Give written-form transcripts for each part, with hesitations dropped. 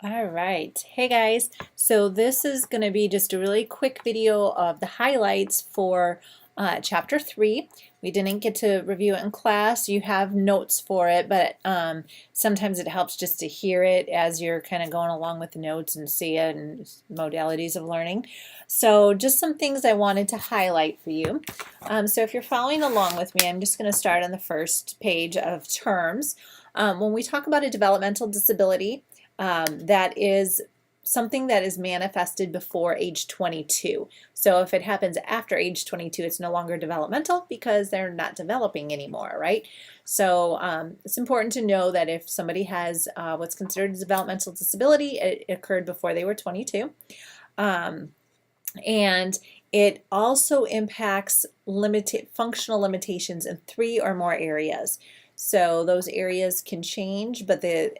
All right. Hey guys. So this is going to be just a really quick video of the highlights for chapter 3. We didn't get to review it in class. You have notes for it, but sometimes it helps just to hear it as you're kind of going along with the notes and see it and modalities of learning. So just some things I wanted to highlight for you. So if you're following along with me, I'm just going to start on the first page of terms. When we talk about a developmental disability, that is something that is manifested before age 22. So if it happens after age 22, it's no longer developmental because they're not developing anymore, right? So it's important to know that if somebody has what's considered a developmental disability, it occurred before they were 22. And it also impacts functional limitations in 3 or more areas. So those areas can change, but they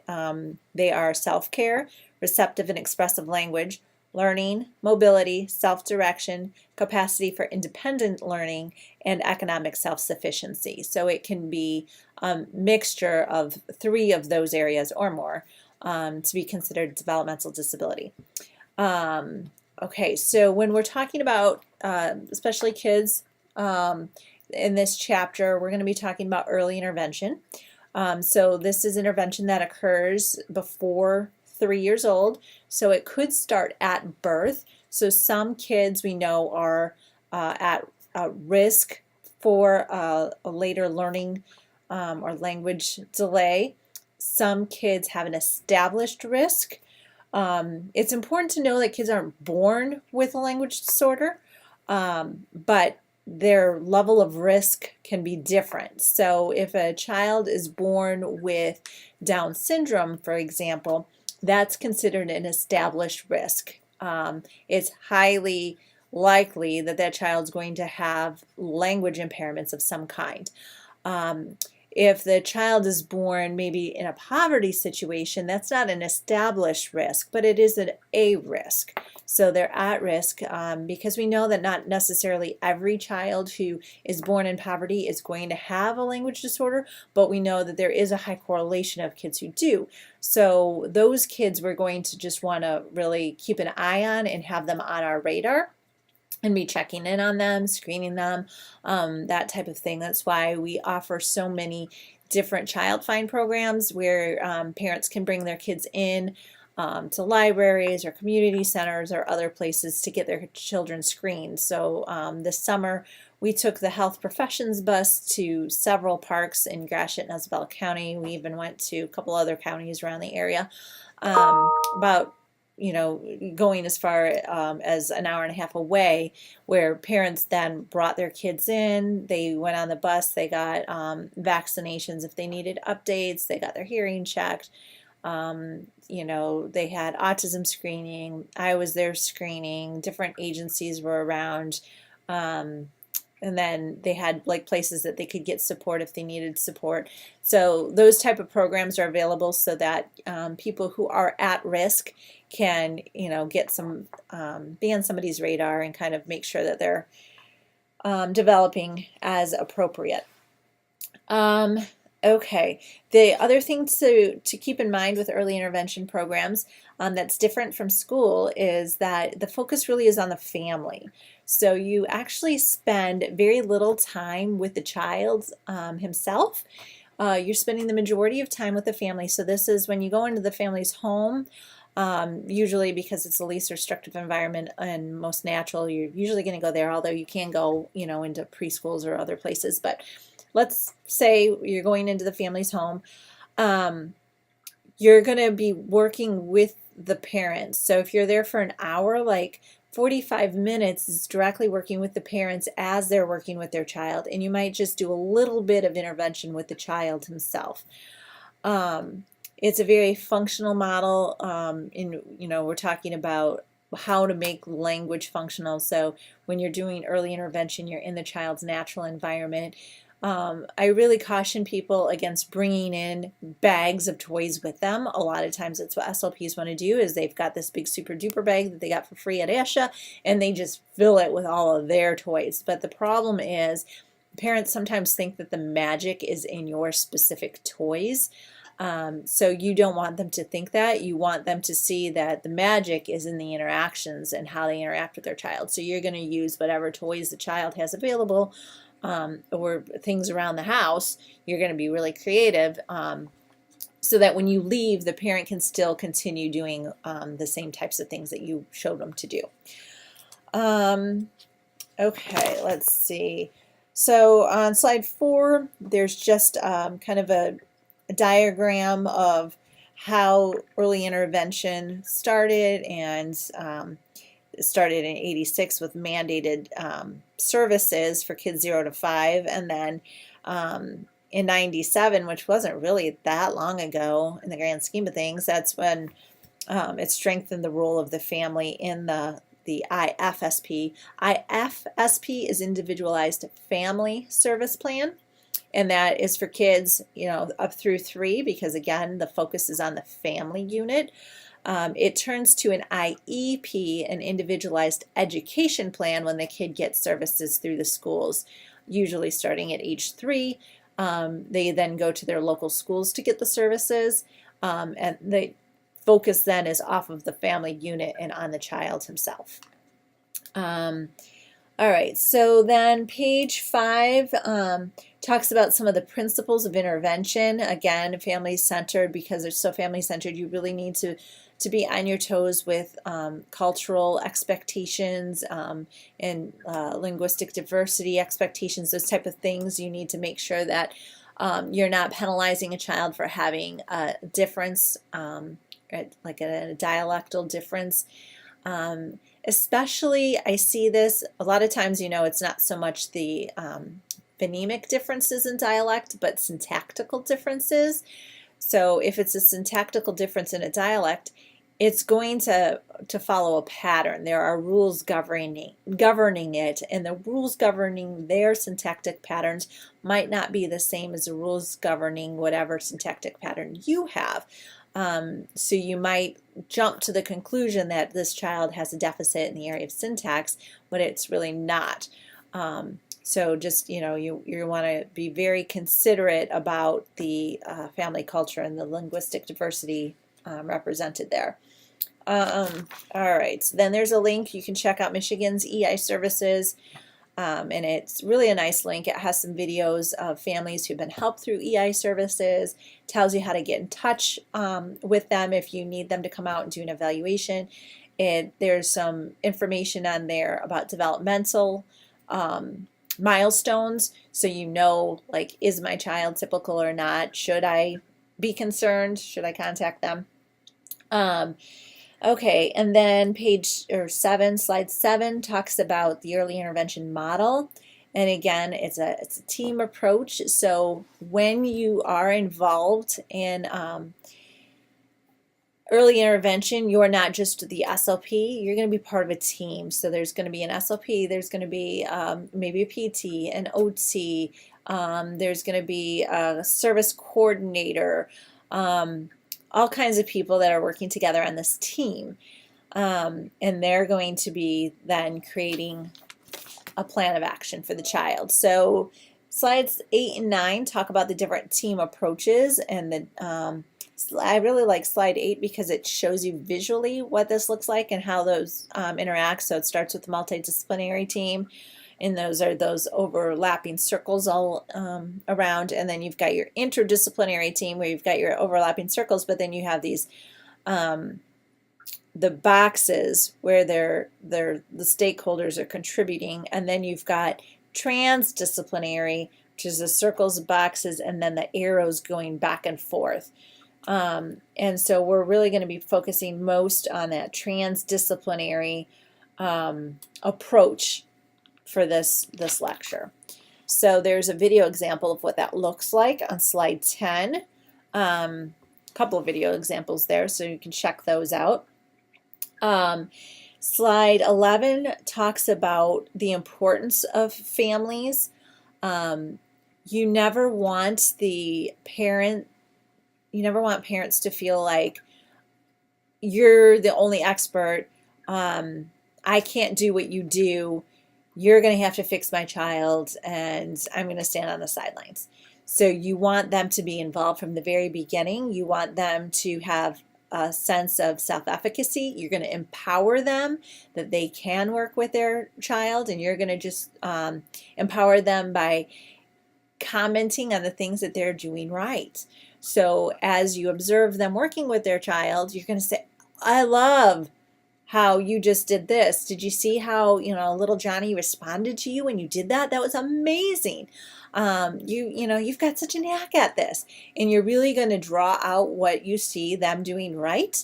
are self-care, receptive and expressive language, learning, mobility, self-direction, capacity for independent learning, and economic self-sufficiency. So it can be a mixture of 3 of those areas or more to be considered developmental disability. Okay, so when we're talking about especially kids in this chapter, we're going to be talking about early intervention. So this is intervention that occurs before 3 years old. So it could start at birth. So some kids we know are at risk for a later learning or language delay. Some kids have an established risk. It's important to know that kids aren't born with a language disorder, but their level of risk can be different. So if a child is born with Down syndrome, for example, that's considered an established risk. It's highly likely that that child's going to have language impairments of some kind. If the child is born maybe in a poverty situation, that's not an established risk, but it is a risk. So they're at risk because we know that not necessarily every child who is born in poverty is going to have a language disorder, but we know that there is a high correlation of kids who do. So those kids we're going to just want to really keep an eye on and have them on our radar and be checking in on them, screening them, that type of thing. That's why we offer so many different child find programs where parents can bring their kids in to libraries or community centers or other places to get their children screened. So this summer we took the health professions bus to several parks in Gratiot and Isabella County. We even went to a couple other counties around the area. About going as far as an hour and a half away, where parents then brought their kids in. They went on the bus, they got vaccinations if they needed updates, they got their hearing checked. They had autism screening. I was there screening. Different agencies were around. And then they had like places that they could get support if they needed support. So those type of programs are available so that people who are at risk can get some be on somebody's radar and kind of make sure that they're developing as appropriate. Okay, the other thing to keep in mind with early intervention programs that's different from school is that the focus really is on the family. So you actually spend very little time with the child himself. You're spending the majority of time with the family. So this is when you go into the family's home, usually because it's the least restrictive environment and most natural, you're usually going to go there, although you can go, into preschools or other places. But let's say you're going into the family's home. You're going to be working with the parents. So if you're there for an hour, like 45 minutes is directly working with the parents as they're working with their child, and you might just do a little bit of intervention with the child himself. It's a very functional model. We're talking about how to make language functional. So when you're doing early intervention, you're in the child's natural environment. I really caution people against bringing in bags of toys with them. A lot of times it's what SLPs want to do is they've got this big super duper bag that they got for free at ASHA and they just fill it with all of their toys. But the problem is parents sometimes think that the magic is in your specific toys. So you don't want them to think that. You want them to see that the magic is in the interactions and how they interact with their child. So you're going to use whatever toys the child has available, or things around the house. You're going to be really creative, so that when you leave, the parent can still continue doing the same types of things that you showed them to do. Okay, let's see. So on slide 4, there's just kind of a diagram of how early intervention started, and it started in '86 with mandated services for kids 0 to 5, and then in '97, which wasn't really that long ago in the grand scheme of things, that's when it strengthened the role of the family in the IFSP. IFSP is Individualized Family Service Plan, and that is for kids, up through 3, because again, the focus is on the family unit. It turns to an IEP, an Individualized Education Plan, when the kid gets services through the schools, usually starting at age 3. They then go to their local schools to get the services, and the focus then is off of the family unit and on the child himself. All right, so then page 5 talks about some of the principles of intervention. Again, family-centered, because they're so family-centered, you really need to be on your toes with cultural expectations and linguistic diversity expectations, those type of things. You need to make sure that you're not penalizing a child for having a difference, like a dialectal difference. Especially, I see this a lot of times, it's not so much the phonemic differences in dialect, but syntactical differences. So if it's a syntactical difference in a dialect, it's going to follow a pattern. There are rules governing it, and the rules governing their syntactic patterns might not be the same as the rules governing whatever syntactic pattern you have. So you might jump to the conclusion that this child has a deficit in the area of syntax, but it's really not. So just, you want to be very considerate about the family culture and the linguistic diversity represented there. All right, so then there's a link. You can check out Michigan's EI services. And it's really a nice link. It has some videos of families who've been helped through EI services, tells you how to get in touch with them if you need them to come out and do an evaluation. There's some information on there about developmental milestones, so like, is my child typical or not? Should I be concerned? Should I contact them? Okay, and then slide 7 talks about the early intervention model. And again, it's a team approach. So when you are involved in early intervention, you're not just the SLP, you're going to be part of a team. So there's going to be an SLP, there's going to be maybe a PT, an OT, there's going to be a service coordinator, all kinds of people that are working together on this team. And they're going to be then creating a plan of action for the child. So slides 8 and 9 talk about the different team approaches, and I really like slide 8 because it shows you visually what this looks like and how those interact. So it starts with the multidisciplinary team, and those are those overlapping circles all around, and then you've got your interdisciplinary team where you've got your overlapping circles, but then you have these the boxes where the stakeholders are contributing, and then you've got transdisciplinary, which is the circles, boxes, and then the arrows going back and forth. And so we're really going to be focusing most on that transdisciplinary approach for this lecture. So there's a video example of what that looks like on slide 10. Couple of video examples there, so you can check those out. Slide 11 talks about the importance of families. You never want parents to feel like you're the only expert. I can't do what you do. You're going to have to fix my child, and I'm going to stand on the sidelines. So you want them to be involved from the very beginning. You want them to have a sense of self-efficacy. You're going to empower them that they can work with their child, and you're going to just empower them by commenting on the things that they're doing right. So as you observe them working with their child, you're going to say, I love how you just did this. Did you see how, little Johnny responded to you when you did that? That was amazing. You've got such a knack at this. And you're really going to draw out what you see them doing right,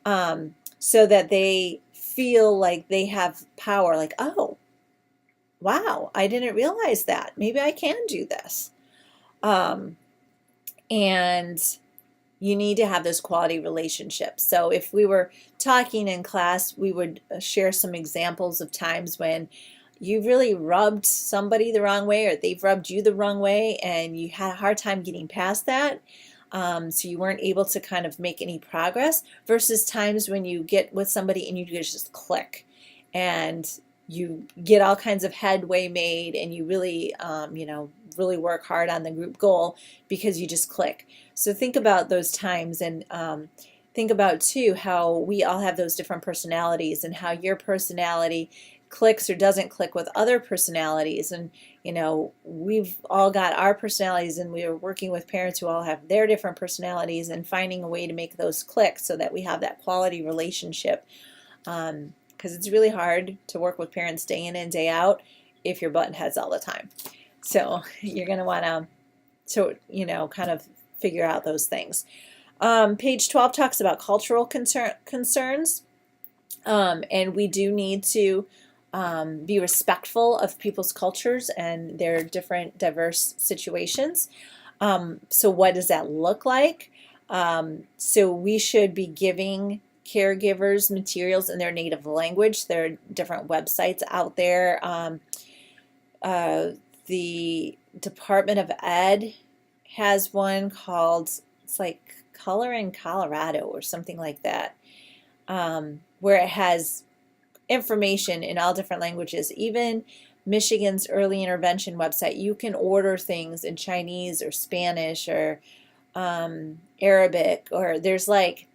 so that they feel like they have power, like, oh, wow, I didn't realize that. Maybe I can do this. And you need to have those quality relationships. So if we were talking in class, we would share some examples of times when you really rubbed somebody the wrong way, or they've rubbed you the wrong way, and you had a hard time getting past that. So you weren't able to kind of make any progress, versus times when you get with somebody and you just click and you get all kinds of headway made, and you really, really work hard on the group goal because you just click. So think about those times, and think about too how we all have those different personalities, and how your personality clicks or doesn't click with other personalities. And we've all got our personalities, and we are working with parents who all have their different personalities, and finding a way to make those click so that we have that quality relationship. Because it's really hard to work with parents day in and day out if you're butting heads all the time. So you're going to want to, kind of figure out those things. Page 12 talks about cultural concerns. And we do need to be respectful of people's cultures and their different diverse situations. So what does that look like? So we should be giving caregivers materials in their native language. There are different websites out there. The Department of Ed has one called, it's like Color in Colorado or something like that, where it has information in all different languages. Even Michigan's early intervention website, you can order things in Chinese or Spanish or Arabic, or there's like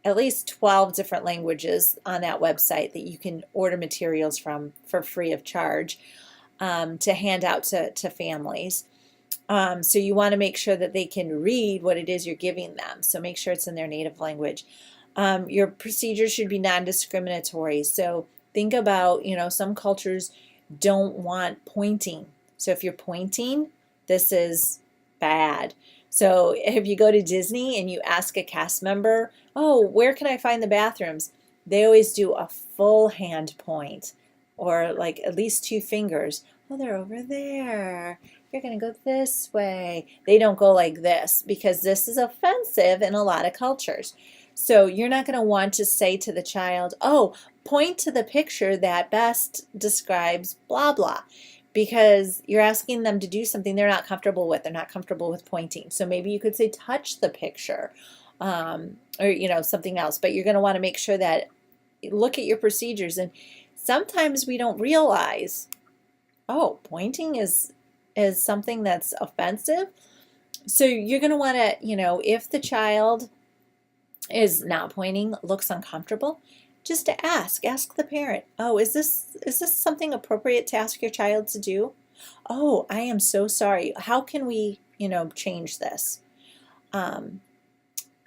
at least 12 different languages on that website that you can order materials from for free of charge, to hand out to families. So you want to make sure that they can read what it is you're giving them. So make sure it's in their native language. Your procedures should be non-discriminatory. So think about, some cultures don't want pointing. So if you're pointing, this is bad. So if you go to Disney and you ask a cast member, oh, where can I find the bathrooms? They always do a full hand point, or like at least 2 fingers. Oh, they're over there. You're going to go this way. They don't go like this, because this is offensive in a lot of cultures. So you're not going to want to say to the child, oh, point to the picture that best describes blah, blah, because you're asking them to do something they're not comfortable with. They're not comfortable with pointing. So maybe you could say, touch the picture, or, something else. But you're going to want to make sure that, look at your procedures. And sometimes we don't realize, oh, pointing is something that's offensive. So you're going to want to, if the child is not pointing, looks uncomfortable, just to ask the parent, oh, is this something appropriate to ask your child to do? Oh, I am so sorry. How can we, change this?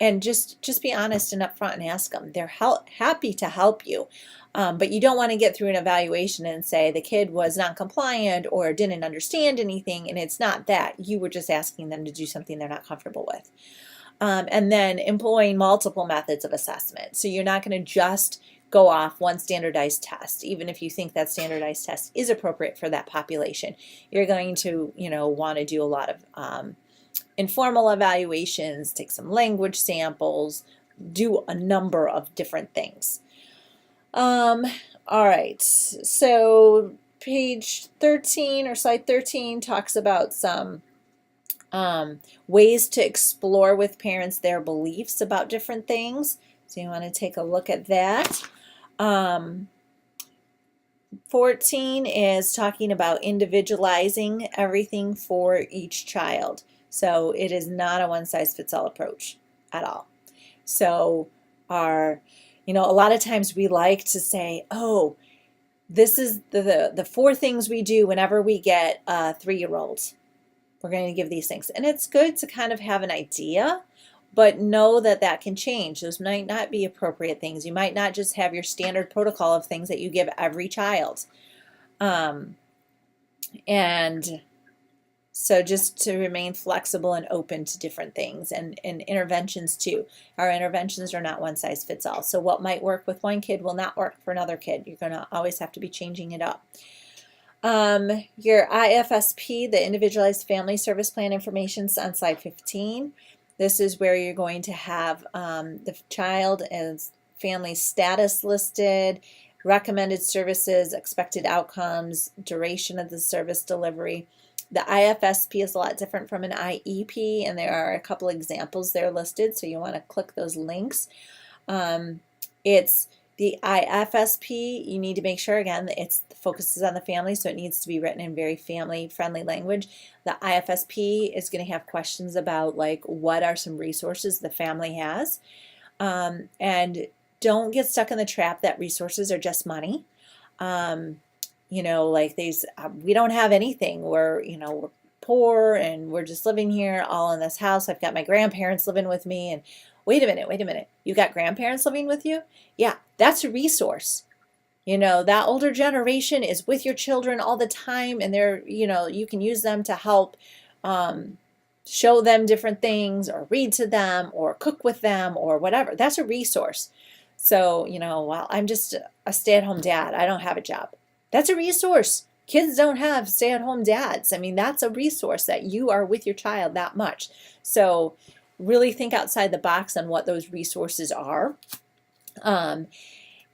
And just be honest and upfront and ask them. They're happy to help you. But you don't want to get through an evaluation and say the kid was not compliant or didn't understand anything, and it's not that. You were just asking them to do something they're not comfortable with. And then employing multiple methods of assessment. So you're not going to just go off one standardized test, even if you think that standardized test is appropriate for that population. You're going to, want to do a lot of informal evaluations, take some language samples, do a number of different things. All right, so page 13 or slide 13 talks about some ways to explore with parents their beliefs about different things. So you want to take a look at that. 14 is talking about individualizing everything for each child. So it is not a one-size-fits-all approach at all. So a lot of times we like to say, oh, this is the four things we do whenever we get a 3-year-old. We're going to give these things. And it's good to kind of have an idea, but know that that can change. Those might not be appropriate things. You might not just have your standard protocol of things that you give every child. And so just to remain flexible and open to different things and interventions too. Our interventions are not one size fits all. So what might work with one kid will not work for another kid. You're going to always have to be changing it up. Your IFSP, the Individualized Family Service Plan information, is on slide 15. This is where you're going to have the child and family status listed, recommended services, expected outcomes, duration of the service delivery. The IFSP is a lot different from an IEP, and there are a couple examples there listed, so you want to click those links. It's the IFSP, you need to make sure, again, that it focuses on the family, so it needs to be written in very family-friendly language. The IFSP is going to have questions about, like, what are some resources the family has. And don't get stuck in the trap that resources are just money. Like we don't have anything. We're poor and we're just living here all in this house. I've got my grandparents living with me, and wait a minute. You got grandparents living with you? Yeah, that's a resource. That older generation is with your children all the time, and they're, you can use them to help show them different things or read to them or cook with them or whatever. That's a resource. So, while I'm just a stay-at-home dad, I don't have a job. That's a resource. Kids don't have stay-at-home dads. I mean, that's a resource that you are with your child that much. So really think outside the box on what those resources are. And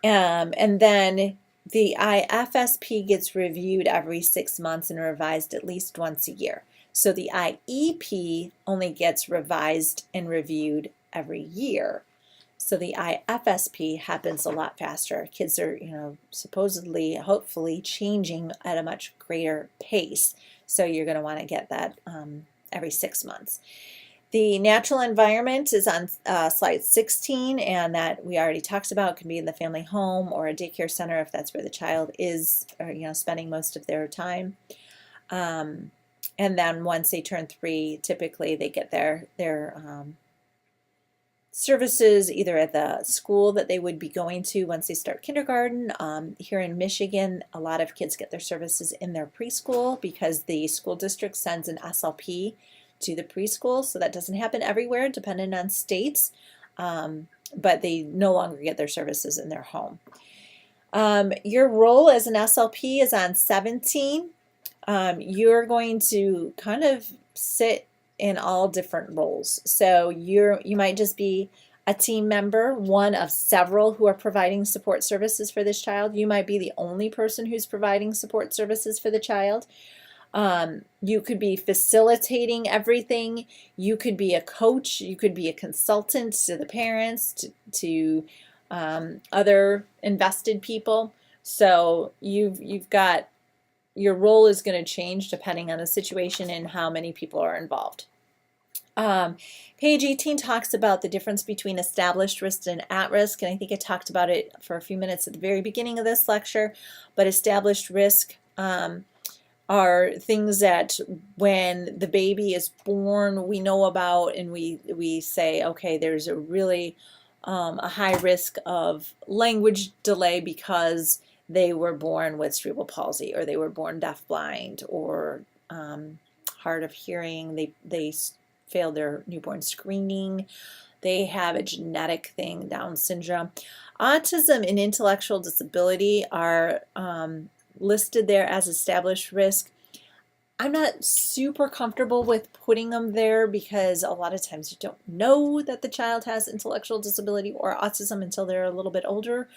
then the IFSP gets reviewed every 6 months and revised at least once a year. So the IEP only gets revised and reviewed every year. So the IFSP happens a lot faster. Kids are, supposedly, hopefully changing at a much greater pace. So you're going to want to get that every 6 months. The natural environment is on slide 16, and that we already talked about. It can be in the family home or a daycare center if that's where the child is, or, spending most of their time. And then once they turn 3, typically they get their services either at the school that they would be going to once they start kindergarten. Here in Michigan, a lot of kids get their services in their preschool because the school district sends an SLP to the preschool. So that doesn't happen everywhere, depending on states, but they no longer get their services in their home. Your role as an SLP is on 17. You're going to kind of sit in all different roles. So you might just be a team member, one of several who are providing support services for this child. You might be the only person who's providing support services for the child. You could be facilitating everything. You could be a coach. You could be a consultant to the parents, to other invested people. So you've got, your role is going to change depending on the situation and how many people are involved. Page 18 talks about the difference between established risk and at risk, and I think I talked about it for a few minutes at the very beginning of this lecture. But established risk are things that when the baby is born we know about, and we say, okay, there's a really a high risk of language delay because they were born with cerebral palsy, or they were born deafblind, or hard of hearing. They failed their newborn screening. They have a genetic thing, Down syndrome. Autism and intellectual disability are listed there as established risk. I'm not super comfortable with putting them there because a lot of times you don't know that the child has intellectual disability or autism until they're a little bit older,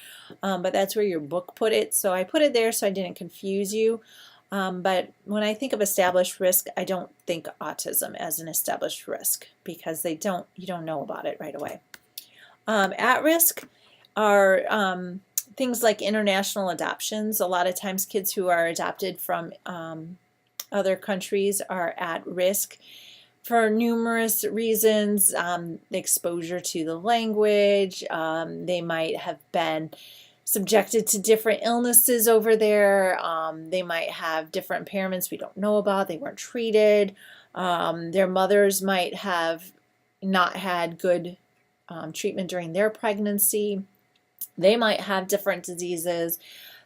but that's where your book put it. So I put it there so I didn't confuse you. But when I think of established risk, I don't think autism as an established risk because you don't know about it right away. At risk are things like international adoptions. A lot of times kids who are adopted from other countries are at risk for numerous reasons, exposure to the language, they might have been subjected to different illnesses over there, they might have different impairments we don't know about, they weren't treated, their mothers might have not had good treatment during their pregnancy, they might have different diseases.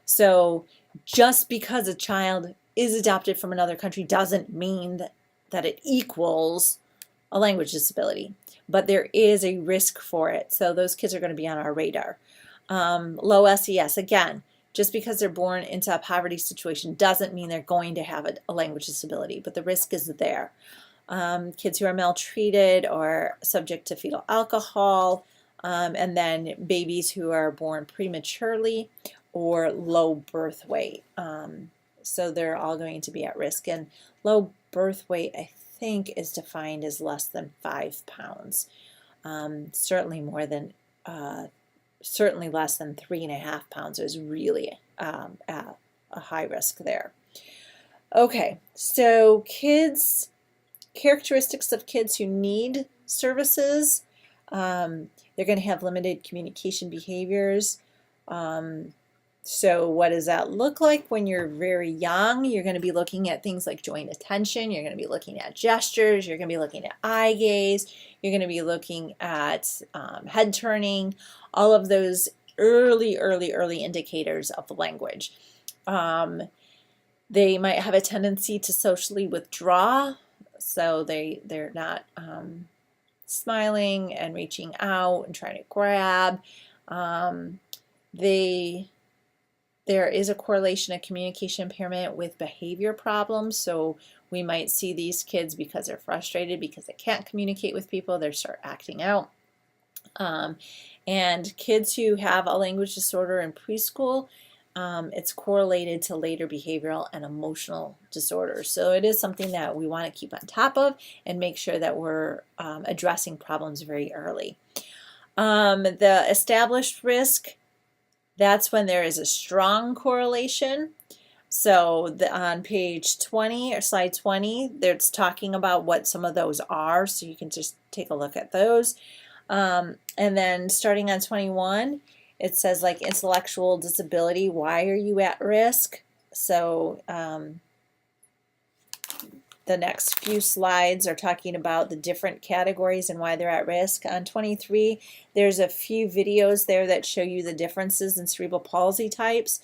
So just because a child is adopted from another country doesn't mean that it equals a language disability, but there is a risk for it. So those kids are going to be on our radar. Low SES, again, just because they're born into a poverty situation doesn't mean they're going to have a language disability, but the risk is there. Kids who are maltreated or subject to fetal alcohol, and then babies who are born prematurely or low birth weight. So they're all going to be at risk. And low birth weight, I think, is defined as less than 5 pounds. Certainly more than, certainly less than 3.5 pounds is really at a high risk there. Okay, so kids, characteristics of kids who need services. They're going to have limited communication behaviors. So what does that look like when you're very young? You're going to be looking at things like joint attention. You're going to be looking at gestures. You're going to be looking at eye gaze. You're going to be looking at head turning, all of those early indicators of the language. They might have a tendency to socially withdraw, so they're not smiling and reaching out and trying to grab. There is a correlation of communication impairment with behavior problems. So we might see these kids, because they're frustrated, because they can't communicate with people, they start acting out. And kids who have a language disorder in preschool, it's correlated to later behavioral and emotional disorders. So it is something that we want to keep on top of and make sure that we're addressing problems very early. The established risk, that's when there is a strong correlation. So on page 20 or slide 20, it's talking about what some of those are, so you can just take a look at those. And then starting on 21, it says like intellectual disability, why are you at risk? So the next few slides are talking about the different categories and why they're at risk. On 23, there's a few videos there that show you the differences in cerebral palsy types.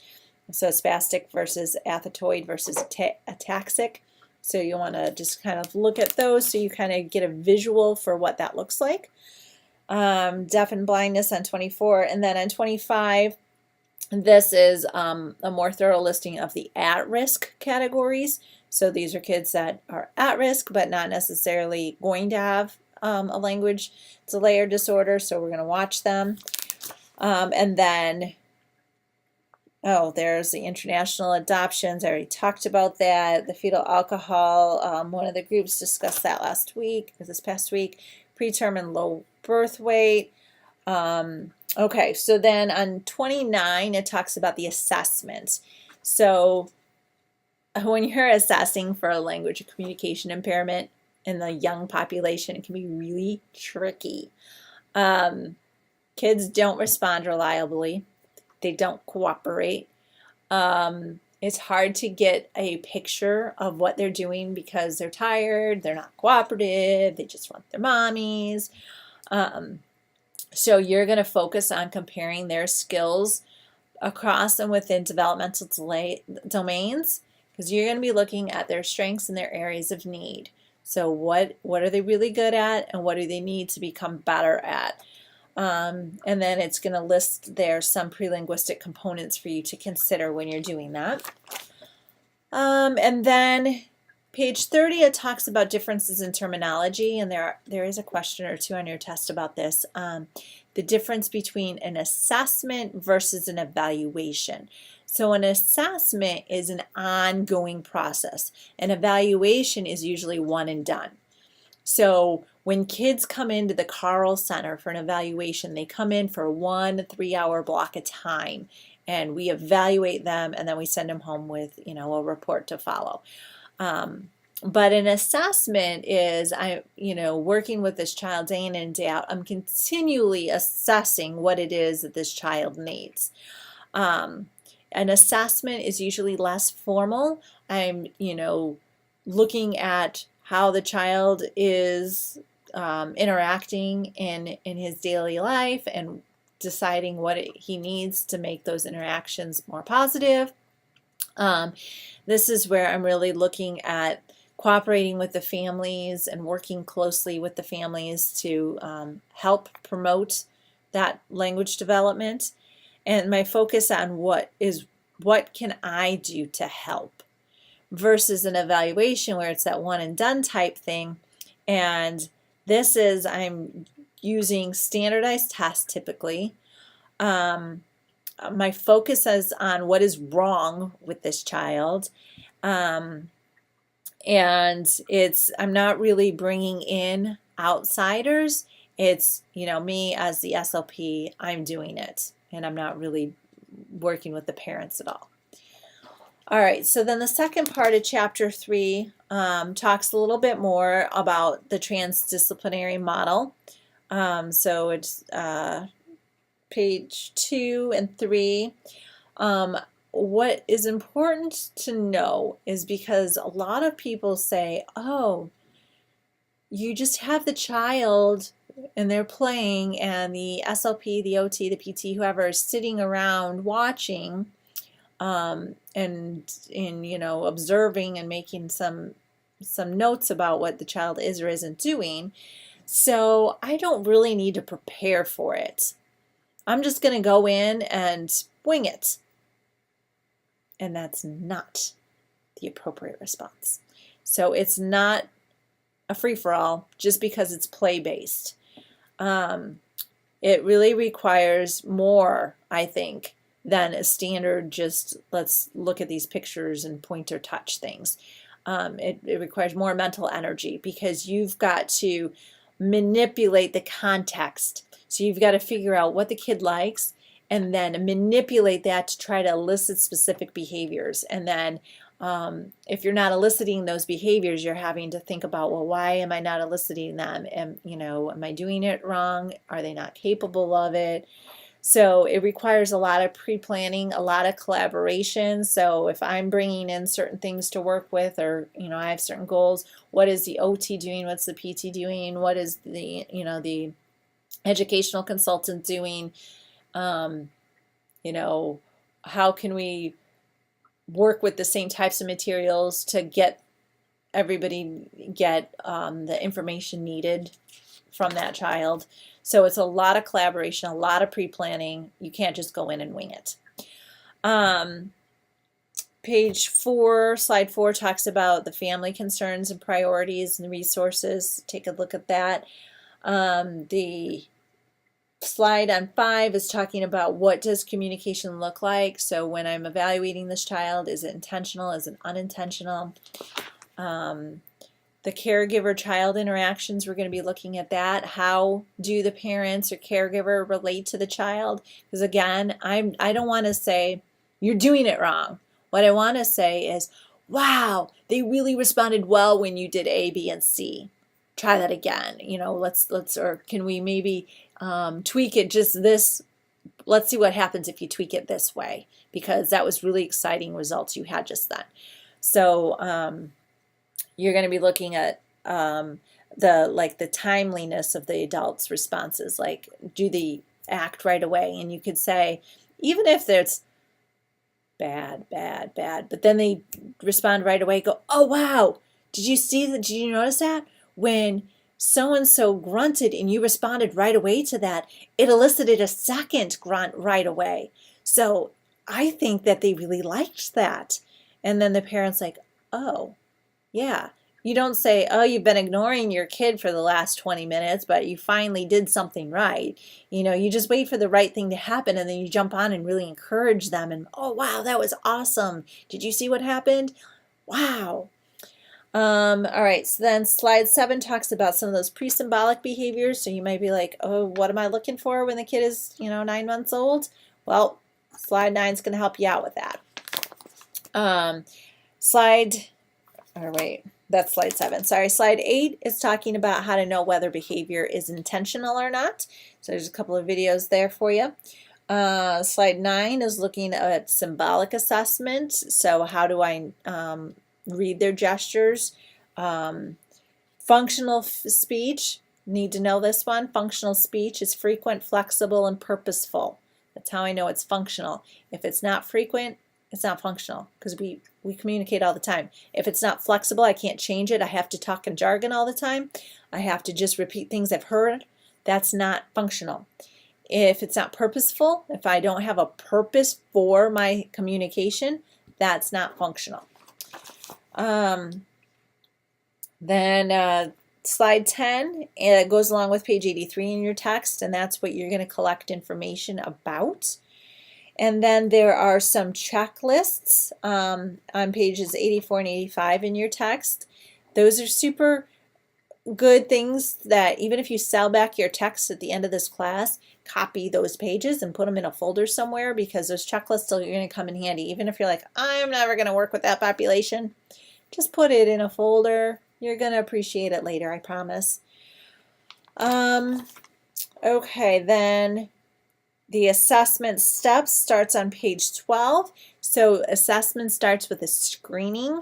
So spastic versus athetoid versus ataxic. So you want to just kind of look at those so you kind of get a visual for what that looks like. Deaf and blindness on 24, and then on 25, this is a more thorough listing of the at-risk categories. So these are kids that are at risk but not necessarily going to have a language delay or disorder, so we're going to watch them. And then, oh, there's the international adoptions. I already talked about that. The fetal alcohol, one of the groups discussed that this past week. Preterm and low birth weight. Okay, so then on 29, it talks about the assessment. So when you're assessing for a language or communication impairment in the young population, it can be really tricky. Kids don't respond reliably. They don't cooperate. It's hard to get a picture of what they're doing because they're tired, they're not cooperative, they just want their mommies. So you're going to focus on comparing their skills across and within developmental domains, because you're going to be looking at their strengths and their areas of need. So what are they really good at, and what do they need to become better at? And then it's going to list there some pre-linguistic components for you to consider when you're doing that. And then page 30, it talks about differences in terminology, and there is a question or two on your test about this. The difference between an assessment versus an evaluation. So an assessment is an ongoing process. An evaluation is usually one and done. So when kids come into the Carl Center for an evaluation, they come in for a 1 3-hour block of time, and we evaluate them, and then we send them home with, a report to follow. But an assessment is working with this child day in and day out. I'm continually assessing what it is that this child needs. An assessment is usually less formal. I'm looking at how the child is interacting in his daily life and deciding what he needs to make those interactions more positive. This is where I'm really looking at cooperating with the families and working closely with the families to help promote that language development. And my focus on what can I do to help, versus an evaluation where it's that one and done type thing. And this is, I'm using standardized tests typically. My focus is on what is wrong with this child. And I'm not really bringing in outsiders. It's, me as the SLP, I'm doing it. And I'm not really working with the parents at all. All right, so then the second part of chapter 3 talks a little bit more about the transdisciplinary model. So it's page 2 and 3. What is important to know is because a lot of people say, oh, you just have the child and they're playing and the SLP, the OT, the PT, whoever is sitting around watching and observing and making some notes about what the child is or isn't doing. So I don't really need to prepare for it. I'm just going to go in and wing it. And that's not the appropriate response. So it's not a free-for-all just because it's play-based. It really requires more, I think, than a standard just let's look at these pictures and point or touch things. It requires more mental energy because you've got to manipulate the context. So you've got to figure out what the kid likes and then manipulate that to try to elicit specific behaviors. And then if you're not eliciting those behaviors, you're having to think about, well, why am I not eliciting them? Am I doing it wrong? Are they not capable of it? So it requires a lot of pre-planning, a lot of collaboration. So if I'm bringing in certain things to work with, or I have certain goals, what is the OT doing? What's the PT doing? What is the educational consultant doing? How can we work with the same types of materials to get everybody the information needed from that child? So it's a lot of collaboration, a lot of pre-planning. You can't just go in and wing it. Page 4, slide 4 talks about the family concerns and priorities and resources. Take a look at that. The slide on 5 is talking about what does communication look like. So when I'm evaluating this child, is it intentional? Is it unintentional? The caregiver-child interactions, we're going to be looking at that. How do the parents or caregiver relate to the child? Because again, I don't want to say, you're doing it wrong. What I want to say is, wow, they really responded well when you did A, B, and C. Try that again. Or can we maybe tweak it just this? Let's see what happens if you tweak it this way, because that was really exciting results you had just then. So you're going to be looking at the timeliness of the adult's responses, like do they act right away? And you could say, even if it's bad, but then they respond right away, go, oh wow, did you see that? Did you notice that? When so-and-so grunted and you responded right away to that, it elicited a second grunt right away. So I think that they really liked that. And then the parent's like, oh, yeah. You don't say, oh, you've been ignoring your kid for the last 20 minutes, but you finally did something right. You just wait for the right thing to happen, and then you jump on and really encourage them. And, oh, wow, that was awesome. Did you see what happened? Wow. All right, so then slide 7 talks about some of those pre-symbolic behaviors. So you might be like, oh, what am I looking for when the kid is, 9 months old? Well, slide 9 is going to help you out with that. That's slide 7. Sorry, slide 8 is talking about how to know whether behavior is intentional or not. So there's a couple of videos there for you. Slide 9 is looking at symbolic assessment. So how do I read their gestures? Functional speech, need to know this one. Functional speech is frequent, flexible, and purposeful. That's how I know it's functional. If it's not frequent, it's not functional, because we communicate all the time. If it's not flexible, I can't change it. I have to talk in jargon all the time. I have to just repeat things I've heard. That's not functional. If it's not purposeful, if I don't have a purpose for my communication, that's not functional. Then slide 10, it goes along with page 83 in your text, and that's what you're going to collect information about. And then there are some checklists on pages 84 and 85 in your text. Those are super good things that even if you sell back your text at the end of this class, copy those pages and put them in a folder somewhere, because those checklists are going to come in handy. Even if you're like, I'm never going to work with that population, just put it in a folder. You're going to appreciate it later, I promise. Okay, then the assessment steps starts on page 12. So assessment starts with a screening.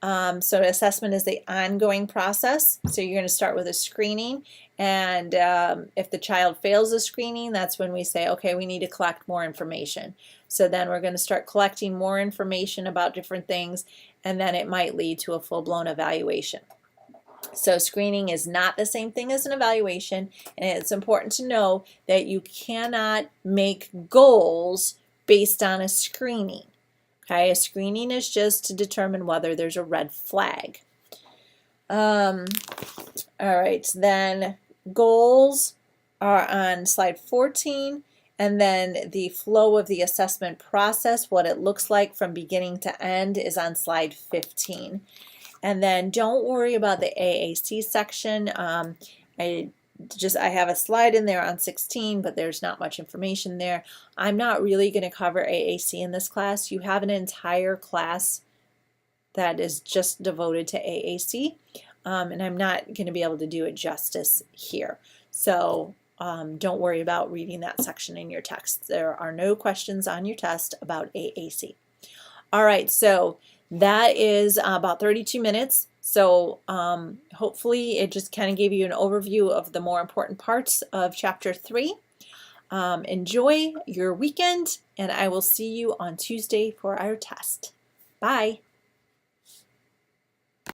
So assessment is the ongoing process. So you're going to start with a screening, and if the child fails the screening, that's when we say, okay, we need to collect more information. So then we're going to start collecting more information about different things, and then it might lead to a full-blown evaluation. So screening is not the same thing as an evaluation, and it's important to know that you cannot make goals based on a screening. Okay, a screening is just to determine whether there's a red flag. All right, then goals are on slide 14, and then the flow of the assessment process, what it looks like from beginning to end, is on slide 15. And then don't worry about the AAC section. I have a slide in there on 16, but there's not much information there. I'm not really going to cover AAC in this class. You have an entire class that is just devoted to AAC, and I'm not going to be able to do it justice here. So don't worry about reading that section in your text. There are no questions on your test about AAC. All right, so that is about 32 minutes. So hopefully it just kind of gave you an overview of the more important parts of Chapter 3. Enjoy your weekend, and I will see you on Tuesday for our test. Bye.